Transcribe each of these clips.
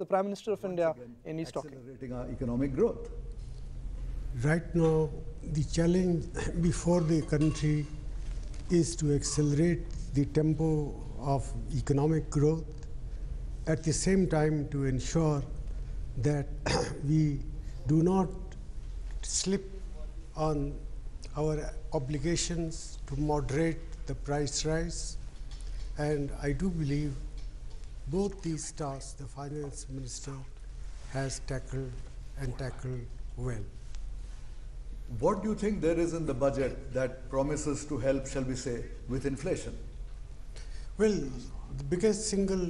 the Prime Minister of India in East talking. Accelerating our economic growth. Right now, the challenge before the country is to accelerate the tempo of economic growth, at the same time to ensure that we do not slip on our obligations to moderate the price rise. And I do believe both these tasks the Finance Minister has tackled and tackled well. What do you think there is in the budget that promises to help, shall we say, with inflation? Well, the biggest single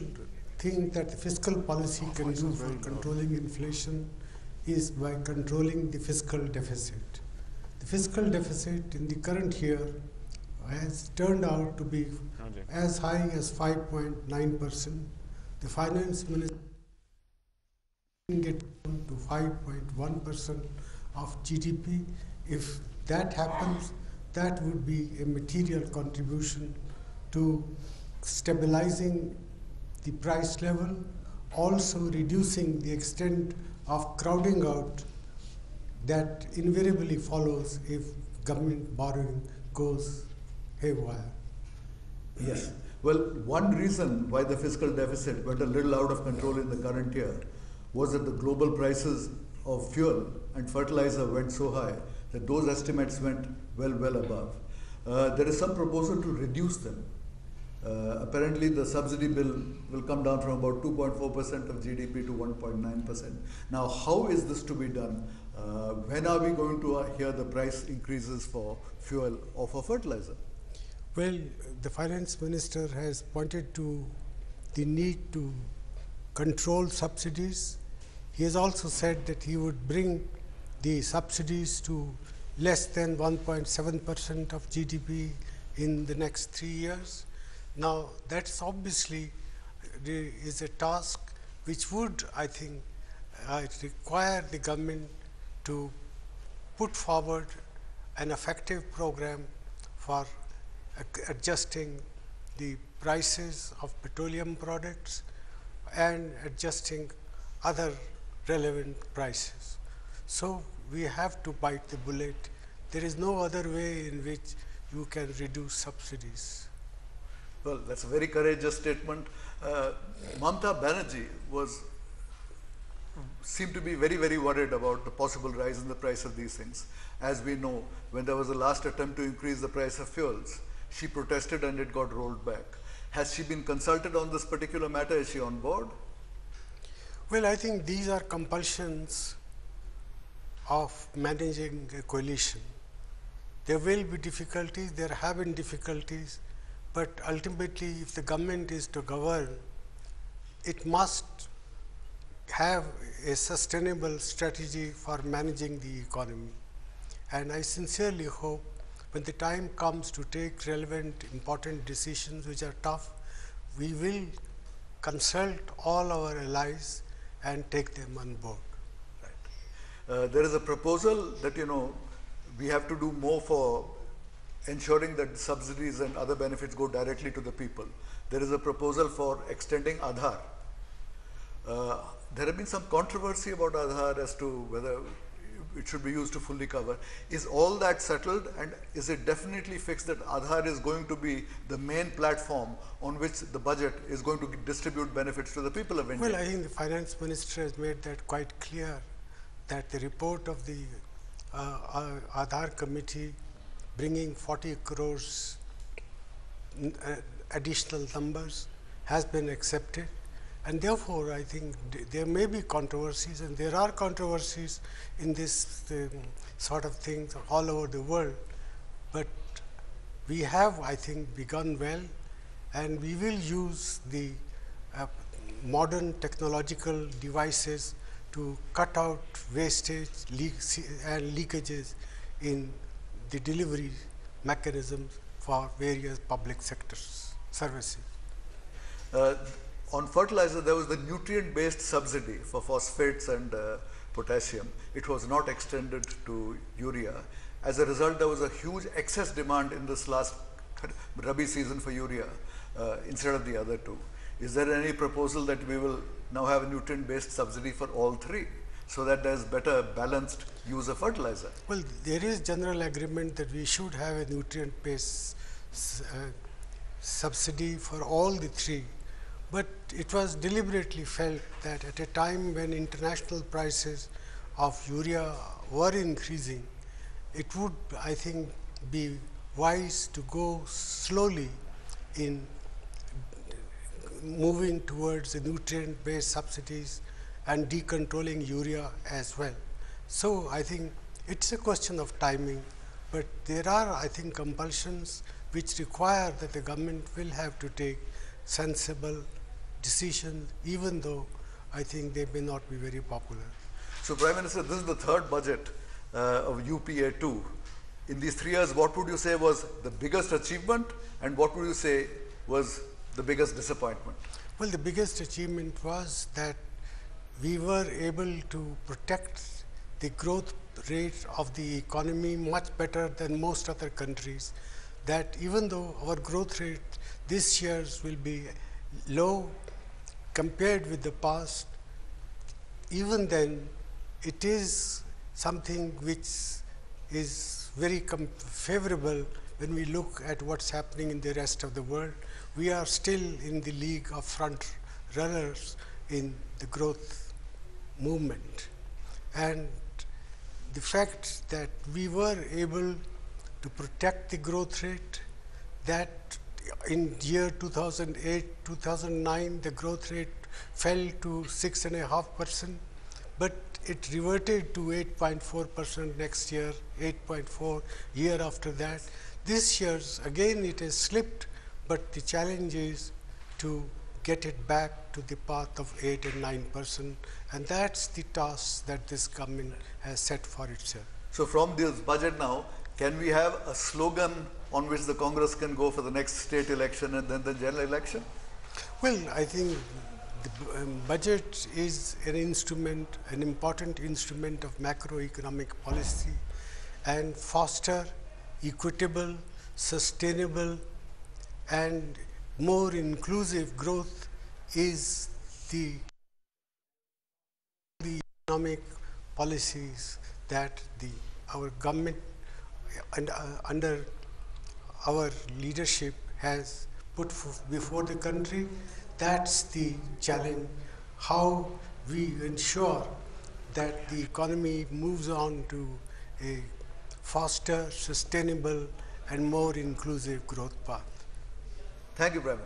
thing that the fiscal policy can do for controlling inflation is by controlling the fiscal deficit. The fiscal deficit in the current year has turned out to be as high as 5.9%. The Finance Minister get to 5.1% of GDP. If that happens, that would be a material contribution to stabilizing the price level, also reducing the extent of crowding out that invariably follows if government borrowing goes haywire. Yes. Well, one reason why the fiscal deficit went a little out of control in the current year was that the global prices of fuel and fertilizer went so high that those estimates went well above. There is some proposal to reduce them. Apparently, the subsidy bill will come down from about 2.4% of GDP to 1.9%. Now, how is this to be done? When are we going to hear the price increases for fuel or for fertilizer? Well, the Finance Minister has pointed to the need to control subsidies. He has also said that he would bring the subsidies to less than 1.7% of GDP in the next 3 years. Now, that's obviously is a task which would, I think, require the government to put forward an effective program for adjusting the prices of petroleum products and adjusting other relevant prices. So we have to bite the bullet. There is no other way in which you can reduce subsidies. Well, that's a very courageous statement. Mamata Banerjee seemed to be very worried about the possible rise in the price of these things. As we know, when there was a last attempt to increase the price of fuels, she protested and it got rolled back. Has she been consulted on this particular matter? Is she on board? Well, I think these are compulsions of managing a coalition. There will be difficulties, there have been difficulties, but ultimately if the government is to govern, it must have a sustainable strategy for managing the economy. And I sincerely hope when the time comes to take relevant, important decisions which are tough, we will consult all our allies and take them on board. Right. There is a proposal that, we have to do more for ensuring that subsidies and other benefits go directly to the people. There is a proposal for extending Aadhaar. There have been some controversy about Aadhaar as to whether it should be used to fully cover. Is all that settled, and is it definitely fixed that Aadhaar is going to be the main platform on which the budget is going to distribute benefits to the people of India? Well, I think the Finance Minister has made that quite clear, that the report of the Aadhaar committee bringing 40 crores additional numbers has been accepted. And therefore, I think there may be controversies, and there are controversies in this sort of things all over the world. But we have, I think, begun well, and we will use the modern technological devices to cut out wastage and leakages in the delivery mechanisms for various public sectors services. On fertilizer, there was the nutrient-based subsidy for phosphates and potassium. It was not extended to urea. As a result, there was a huge excess demand in this last Rabi season for urea instead of the other two. Is there any proposal that we will now have a nutrient-based subsidy for all three, so that there's better balanced use of fertilizer. Well, there is general agreement that we should have a nutrient-based subsidy for all the three, but it was deliberately felt that at a time when international prices of urea were increasing, it would, I think, be wise to go slowly in moving towards the nutrient-based subsidies and decontrolling urea as well. So, I think it's a question of timing, but there are, I think, compulsions which require that the government will have to take sensible decisions, even though I think they may not be very popular. So, Prime Minister, this is the third budget of UPA 2. In these 3 years, what would you say was the biggest achievement, and what would you say was the biggest disappointment? Well, the biggest achievement was that we were able to protect the growth rate of the economy much better than most other countries, that even though our growth rate this year will be low compared with the past, even then it is something which is very favorable when we look at what's happening in the rest of the world. We are still in the league of front runners in the growth movement. And the fact that we were able to protect the growth rate, that in year 2008, 2009, the growth rate fell to 6.5%, but it reverted to 8.4% next year, 8.4 year after that. This year, again, it has slipped, but the challenge is to get it back to the path of 8 and 9%, and that's the task that this government has set for itself. So, from this budget now, can we have a slogan on which the Congress can go for the next state election and then the general election? Well, I think the budget is an instrument, an important instrument of macroeconomic policy, and foster, equitable, sustainable, and more inclusive growth is the economic policies that our government and under our leadership has put before the country. That's the challenge, how we ensure that the economy moves on to a faster, sustainable, and more inclusive growth path. Thank you, Prime Minister.